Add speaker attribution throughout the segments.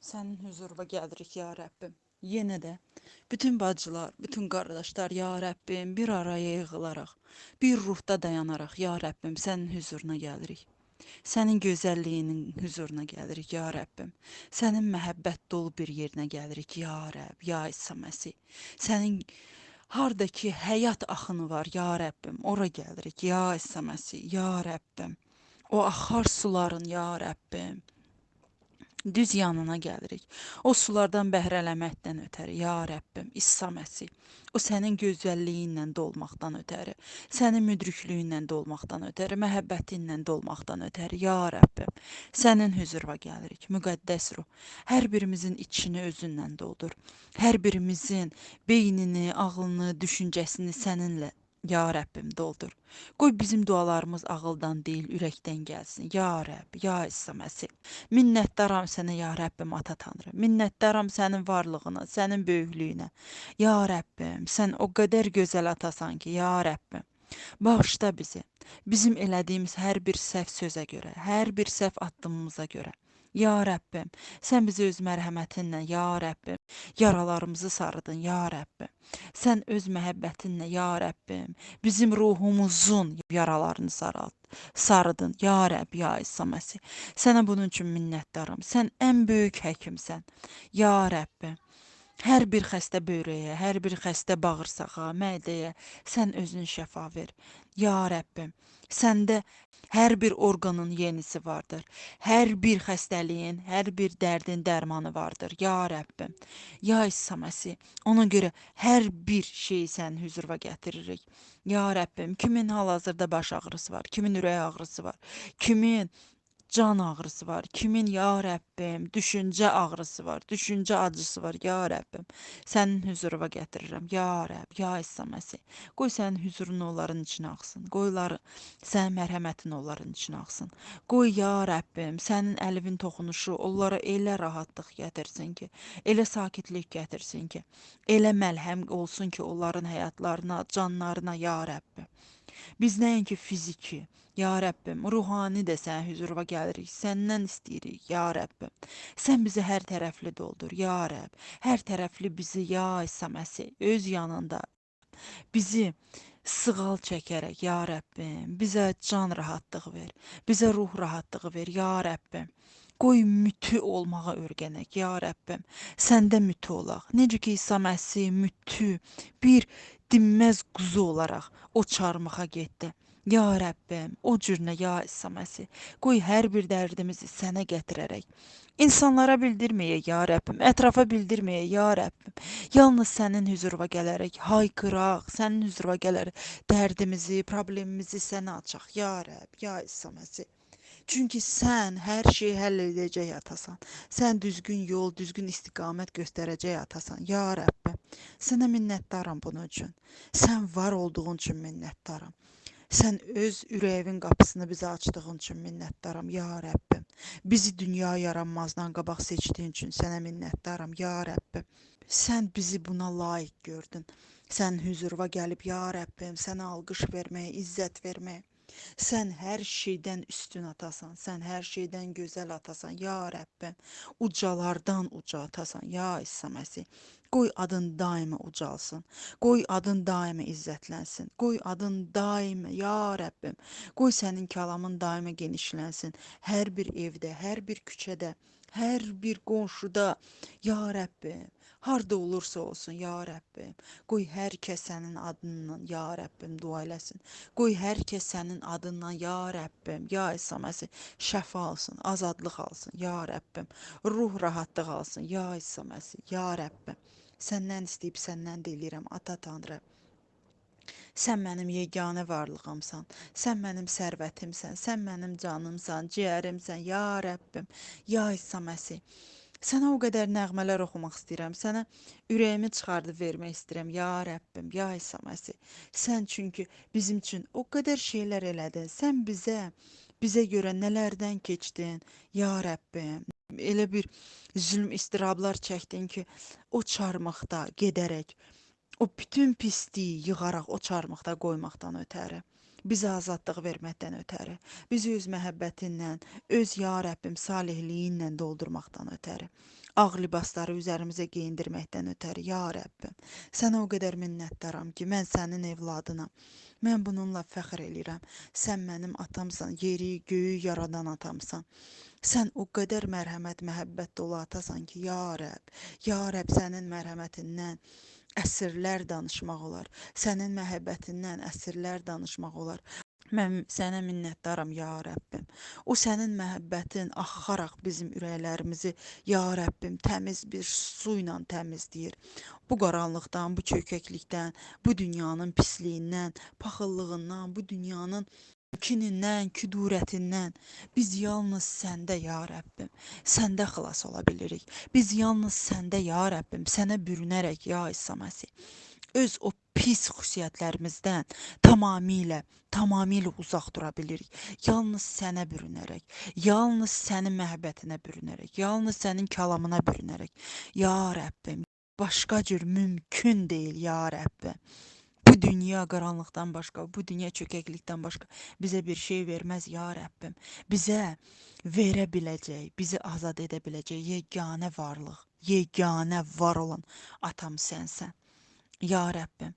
Speaker 1: Sənin huzuruna gəlirik ya Rəbbim. Yenə də bütün bacılar, bütün qardaşlar ya Rəbbim bir araya yığılaraq, bir ruhda dayanaraq ya Rəbbim sənin huzuruna gəlirik. Sənin gözəlliyinin huzuruna gəlirik ya Rəbbim. Sənin məhəbbət dolu bir yerinə gəlirik ya Rəbb, ya İsa Məsih. Sənin hardakı həyat axını var ya Rəbbim, ora gəlirik ya İsa Məsih, ya Rəbbim. O axar suların ya Rəbbim. Düz yanına gəlirik. O sulardan bəhrələməkdən ötəri, ya Rəbbim, İsa Məsih. O sənin gözəlliyinlə dolmaqdan ötəri, sənin müdrikliyinlə dolmaqdan ötəri, məhəbbətinlə dolmaqdan ötəri, ya Rəbbim. Sənin hüzuruna gəlirik, müqəddəs ruh. Hər birimizin içini özünlə doldur. Hər birimizin beynini, ağlını, düşüncəsini səninlə ya Rəbbim doldur. Qoy bizim dualarımız ağıldan deyil, ürəkdən gəlsin. Ya Rəbb, ya İsa Məsih. Minnətdaram sənə ya Rəbbim Ata Tanrı. Minnətdaram sənin varlığına, sənin böyüklüyünə. Ya Rəbbim, sən o qədər gözəl atasan ki, ya Rəbbim. Bağışla bizi. Bizim elədiyimiz hər bir səhv sözə görə, hər bir səhv addımımıza görə. Ya Rəbbim, sən bizi öz mərhəmətinlə, ya Rəbbim, yaralarımızı sarıdın, ya Rəbbim. Sən öz məhəbbətinlə, ya Rəbbim, bizim ruhumuzun yaralarını sarıdın, ya Rəbb, ya İsa Məsih. Sənə bunun üçün minnətdaram. Sən ən böyük həkimsən, ya Rəbbim. Hər bir xəstə böyrəyə, hər bir xəstə bağırsağa, mədəyə sən özün şəfa ver. Ya Rəbbim, səndə hər bir orqanın yenisi vardır. Hər bir xəstəliyin, hər bir dərdin dərmanı vardır. Ya Rəbbim, ya İsa Məsih, ona görə hər bir şeyi sənin hüzuruna gətiririk. Ya Rəbbim, kimin hal-hazırda baş ağrısı var, kimin ürək ağrısı var, kimin can ağrısı var, kimin ya Rəbbim, düşüncə ağrısı var, düşüncə acısı var, ya Rəbbim. Sənin hüzuruna gətirirəm, ya Rəbb, ya İsa Məsih. Qoy sənin hüzurun onların içinə axsın, qoyları sənin mərhəmətin onların içinə axsın. Qoy ya Rəbbim, sənin əlivin toxunuşu onlara elə rahatlıq gətirsin ki, elə sakitlik gətirsin ki, elə məlhəm olsun ki, onların həyatlarına, canlarına, ya Rəbbim. Biz nəinki fiziki, ya Rəbbim, ruhani də sənin hüzuruna gəlirik, səndən istəyirik, ya Rəbbim. Sən bizi hər tərəfli doldur, ya Rəbb. Hər tərəfli bizi, ya İsa Məsih, öz yanında bizi sığal çəkərək, ya Rəbbim, bizə can rahatlığı ver, bizə ruh rahatlığı ver, ya Rəbbim. Qoy mütü olmağa öyrənək, ya Rəbbim. Səndə mütü olaq. Necə ki İsa Məsih mütü bir dinməz quzu olaraq o çarmıxa getdi. Ya Rəbbim, o cürünə ya İsa Məsih, qoy hər bir dərdimizi sənə gətirərək, insanlara bildirməyək ya Rəbbim, ətrafa bildirməyək ya Rəbbim, yalnız sənin hüzuruna gələrək, haykıraq, sənin hüzuruna gələrək, dərdimizi, problemimizi sənə açaq, ya Rəbb, ya İsa Məsih. Çünki sən hər şeyi həll edəcək atasan. Sən düzgün yol, düzgün istiqamət göstərəcək atasan. Ya Rəbbim, sənə minnətdaram bunun üçün. Sən var olduğun üçün minnətdaram. Sən öz ürəyimin qapısını bizə açdığın üçün minnətdaram, ya Rəbbim. Bizi dünya yaranmazdan qabaq seçdiyin üçün sənə minnətdaram, ya Rəbbim. Sən bizi buna layiq gördün. Sən hüzuruna gəlib, ya Rəbbim, sənə alqış verməyə, izzət verməyə. Sən hər şeydən üstün atasan, sən hər şeydən gözəl atasan, ya Rəbbim. Ucalardan uca atasan, ya İsa Məsih. Qoy adın daima ucalsın. Qoy adın daima izzətlənsin. Qoy adın daima, ya Rəbbim. Qoy sənin kəlamın daima genişlənsin. Hər bir evdə, hər bir küçədə, hər bir qonşuda, ya Rəbbim. Harda olursa olsun, ya Rəbbim. Qoy hər kəs sənin adından, ya Rəbbim, dua eləsin. Qoy hər kəs sənin adından, ya Rəbbim, ya İsa Məsih, şəfa alsın, azadlıq alsın, ya Rəbbim. Ruh rahatlıq alsın, ya İsa Məsih, ya Rəbbim. Səndən istəyib səndən diləyirəm, Ata Tanrı. Sən mənim yeganə varlığımsan, sən mənim sərvətimsən, sən mənim canımsan, ciyərimsən, ya Rəbbim, ya İsa Məsih. Sənə o qədər nəğmələr oxumaq istəyirəm, sənə ürəyimi çıxardıb vermək istəyirəm, ya Rəbbim, ya İsa Məsih. Sən çünki bizim üçün o qədər şeylər elədin, sən bizə görə nələrdən keçdin, ya Rəbbim. Elə bir zülm, istirablar çəkdin ki, o çarmıxda gedərək, o bütün pisliyi yığaraq o çarmıqda qoymaqdan ötəri, bizə azadlıq verməkdən ötəri, bizi öz məhəbbətindən, öz ya Rəbbim salihliyinlə doldurmaqdan ötəri. ağ libasları üzərimizə geyindirməkdən ötəri, ya Rəbbim. Sənə o qədər minnətdaram ki, mən sənin evladınam. Mən bununla fəxr eləyirəm. Sən mənim atamsan, yeri, göyü yaradan atamsan. Sən o qədər mərhəmət, məhəbbət dolu atasan ki, ya Rəbb, sənin mərhəmətindən əsrlər danışmaq olar. Sənin məhəbbətindən əsrlər danışmaq olar. Mən sənə minnətdaram, ya Rəbbim. O sənin məhəbbətin axaraq bizim ürəklərimizi, ya Rəbbim, təmiz bir su ilə təmizləyir. Bu qaranlıqdan, bu çökəklikdən, bu dünyanın pisliyindən, paxıllığından, bu dünyanın kinindən, küdurətindən biz yalnız səndə, ya Rəbbim, səndə xilas ola bilirik. Biz yalnız səndə, ya Rəbbim, sənə bürünərək, ya İsa Məsih, öz o pis xüsusiyyətlərimizdən tamamilə uzaq dura bilirik. Yalnız sənə bürünərək, yalnız sənin məhəbbətinə bürünərək, yalnız sənin kəlamına bürünərək. Ya Rəbbim, başqa cür mümkün deyil, ya Rəbbim. Bu dünya qaranlıqdan başqa, bu dünya çökəklikdən başqa bizə bir şey verməz, ya Rəbbim. Bizə verə biləcək, bizi azad edə biləcək yeganə varlıq, yeganə var olan atam sənsən. Ya Rəbbim,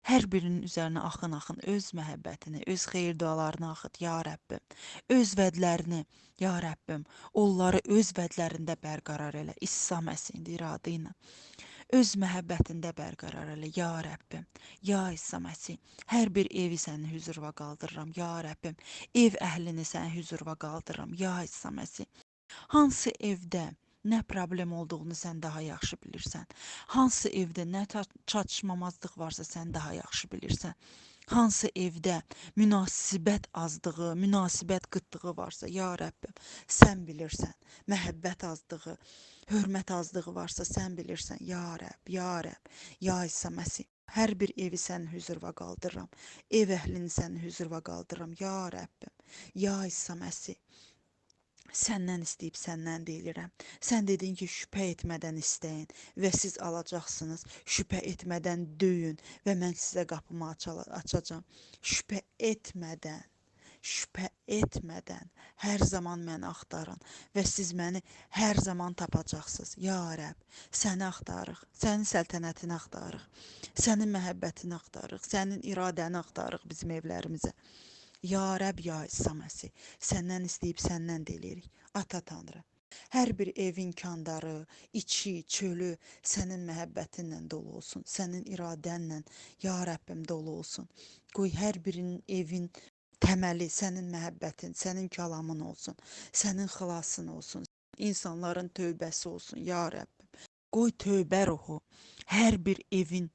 Speaker 1: hər birinin üzərinə axın-axın öz məhəbbətini, öz xeyir dualarını axıt, ya Rəbbim. Öz vədlərini, ya Rəbbim, onları öz vədlərində bərqərar elə, İsa Məsihin iradı ilə. Öz məhəbbətində bərqərar elə, ya Rəbbim, ya İsa Məsih. Hər bir evi sənin hüzuruna qaldırıram, ya Rəbbim. Ev əhlini sənin hüzuruna qaldırıram, ya İsa Məsih. Hansı evdə nə problem olduğunu sən daha yaxşı bilirsən. Hansı evdə nə çatışmamazlıq varsa sən daha yaxşı bilirsən. Hansı evdə münasibət azlığı, münasibət qıtlığı varsa, ya Rəbbim, sən bilirsən. Məhəbbət azlığı, hörmət azlığı varsa sən bilirsən, ya Rəbb, ya Rəbb, ya İsa Məsih. Hər bir evi sənin hüzuruna qaldırıram. Ev əhlini sənin hüzuruna qaldırıram, ya Rəbbim, ya İsa Məsih. Səndən istəyib səndən deyilirəm. Sən dedin ki, şübhə etmədən istəyin və siz alacaqsınız. Şübhə etmədən döyün və mən sizə qapımı açacağam. Şübhə etmədən, şübhə etmədən hər zaman məni axtarın və siz məni hər zaman tapacaqsınız. Ya Rəbb, səni axtarıq, sənin səltənətini axtarıq, sənin məhəbbətini axtarıq, sənin iradəni axtarıq bizim evlərimizə. Ya Rəbb, ya İsa Məsih, səndən istəyib səndən deyirik. Ata Tanrı, hər bir evin kandarı, içi, çölü sənin məhəbbətinlə dolu olsun, sənin iradənlə, ya Rəbbim, dolu olsun. Qoy hər birinin evin təməli sənin məhəbbətin, sənin kəlamın olsun, sənin xilasın olsun, insanların tövbəsi olsun, ya Rəbbim. Qoy tövbə ruhu hər bir evin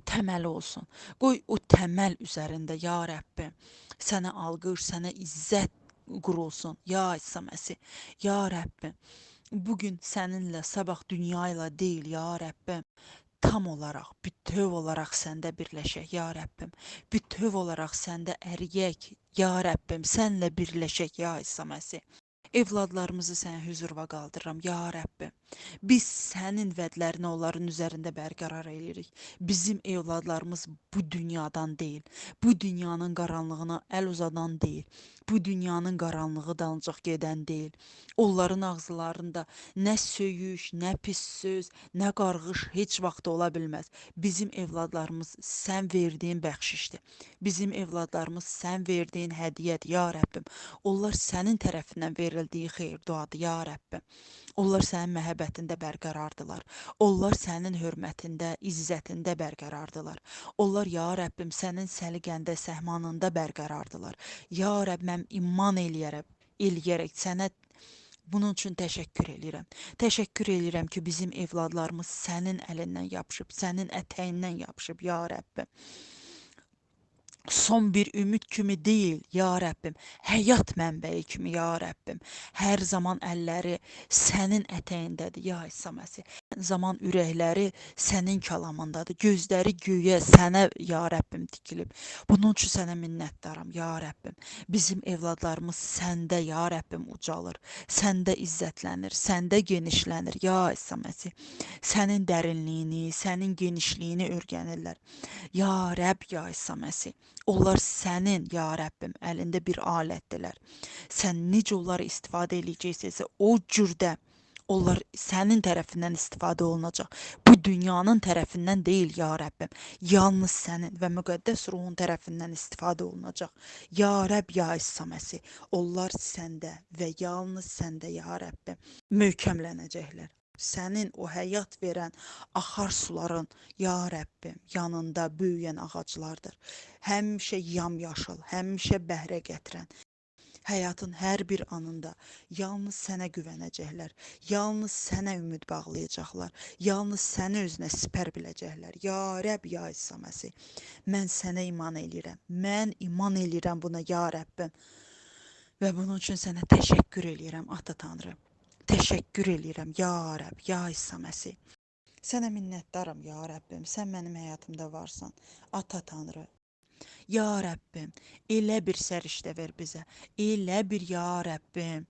Speaker 1: təməli olsun. Qoy o təməl üzərində, ya Rəbbim, sənə alqış, sənə izzət qurulsun, ya İsa Məsih, ya Rəbbim. Bugün səninlə, sabah dünya ilə deyil, ya Rəbbim, tam olaraq, bütöv olaraq səndə birləşək, ya Rəbbim. Bütöv olaraq səndə əriyək, ya Rəbbim, sənlə birləşək, ya İsa Məsih. Evladlarımızı sənin hüzuruna qaldırıram, ya Rəbbim. Biz sənin vədlərini onların üzərində bərqərar edirik. Bizim evladlarımız bu dünyadan deyil, bu dünyanın qaranlığına əl uzadan deyil, bu dünyanın qaranlığı dalınca gedən deyil. Onların ağızlarında nə söyüş, nə pis söz, nə qarğış heç vaxt ola bilməz. Bizim evladlarımız sən verdiyin bəxşişdir. Bizim evladlarımız sən verdiyin hədiyyədir, ya Rəbbim. Onlar sənin tərəfindən verildiyi xeyir duadır, ya Rəbbim. Onlar sənin məhəbbətində bərqərardılar. Onlar sənin hörmətində, izzətində bərqərardılar. Onlar, ya Rəbbim, sənin səliqəndə, səhmanında bərqərardılar. Ya Rəbb, mən iman eləyərək sənə bunun üçün təşəkkür edirəm. Təşəkkür edirəm ki, bizim evladlarımız sənin əlindən yapışıb, sənin ətəyindən yapışıb, ya Rəbbim. Son bir ümid kimi deyil, ya Rəbbim, həyat mənbəyi kimi, ya Rəbbim. Hər zaman əlləri sənin ətəyindədir, ya İsa Məsih. Hər zaman ürəkləri sənin kəlamındadır, gözləri göyə, sənə, ya Rəbbim, dikilib. Bunun üçün sənə minnətdaram, ya Rəbbim. Bizim evladlarımız səndə, ya Rəbbim, ucalır, səndə izzətlənir, səndə genişlənir, ya İsa Məsih. Sənin dərinliyini, sənin genişliyini öyrənirlər. Ya Rəbb, ya İsa Məsih. Onlar sənin, ya Rəbbim, əlində bir alətdilər. Sən necə onları istifadə edəcəksənsə, o cürdə Onlar sənin tərəfindən istifadə olunacaq. Bu dünyanın tərəfindən deyil, ya Rəbbim. Yalnız sənin və müqəddəs ruhun tərəfindən istifadə olunacaq. Ya Rəbb, ya İsa Məsih, onlar səndə və yalnız səndə, ya Rəbbim, möhkəmlənəcəklər. Sənin o həyat verən axar suların, ya Rəbbim, yanında böyüyən ağaclardır. Həmişə yamyaşıl, həmişə bəhrə gətirən, həyatın hər bir anında yalnız sənə güvənəcəklər, yalnız sənə ümid bağlayacaqlar, yalnız səni özünə sipər biləcəklər. Ya Rəbb, ya İsa Məsih, mən sənə iman eləyirəm. Mən iman eləyirəm buna, ya Rəbbim. Və bunun üçün sənə təşəkkür eləyirəm, Ata Tanrı. Təşəkkür eləyirəm, ya Rəbb, ya İsa Məsih. Sənə minnətdaram, ya Rəbbim. Sən mənim həyatımda varsan, Ata Tanrı. Ya Rəbbim, elə bir səriştə ver bizə. Elə bir, ya Rəbbim,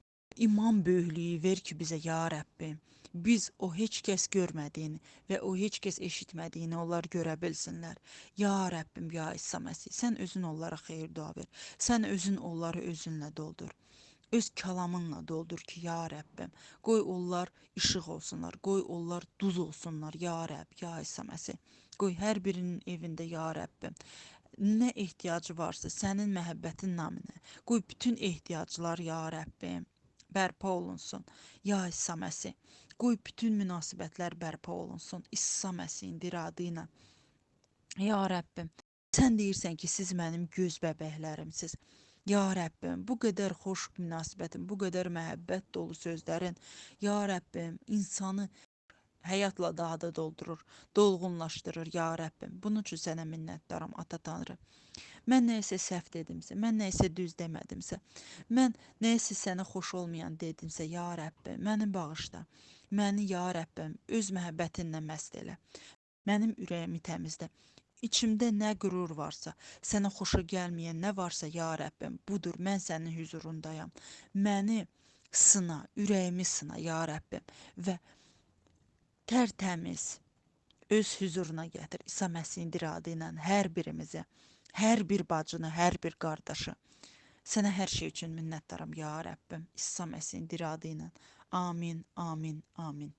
Speaker 1: iman böyüklüyü ver ki bizə, ya Rəbbim. Biz o heç kəs görmədiyini və o heç kəs eşitmədiyini onlar görə bilsinlər. Ya Rəbbim, ya İsa Məsih, sən özün onlara xeyir dua ver. Sən özün onları özünlə doldur. Öz kəlamınla doldur ki, ya Rəbbim, qoy onlar işıq olsunlar, qoy onlar duz olsunlar, ya Rəbb, ya İsa Məsih. Qoy hər birinin evində, ya Rəbbim, nə ehtiyacı varsa sənin məhəbbətin naminə, qoy bütün ehtiyaclar, ya Rəbbim, bərpa olunsun. Ya İsa Məsih, qoy bütün münasibətlər bərpa olunsun. İsa Məsihin dir adı ilə. Ya Rəbbim, sən deyirsən ki, siz mənim göz bəbəklərimsiz. Ya Rəbbim, bu qədər xoş münasibətin, bu qədər məhəbbət dolu sözlərin, ya Rəbbim, insanı həyatla daha da doldurur, dolğunlaşdırır, ya Rəbbim. Bunun üçün sənə minnətdaram, Ata Tanrı. Mən nəyisə səhv dedimsə, mən nəyisə düz demədimsə, mən nəyisə sənə xoş olmayan dedimsə, ya Rəbbim, məni bağışla. Məni, ya Rəbbim, öz məhəbbətinlə məst elə. Mənim ürəyimi təmizlə. İçimdə nə qürur varsa, sənə xoşa gəlməyən nə varsa, ya Rəbbim, budur, mən sənin hüzurundayam. Məni sına, ürəyimi sına, ya Rəbbim, və tərtəmiz öz hüzuruna gətir. İsa Məsihin dir adı ilə hər birimizi, hər bir bacını, hər bir qardaşı. Sənə hər şey üçün minnətdaram, ya Rəbbim. İsa Məsihin dir adı ilə. Amin, amin, amin.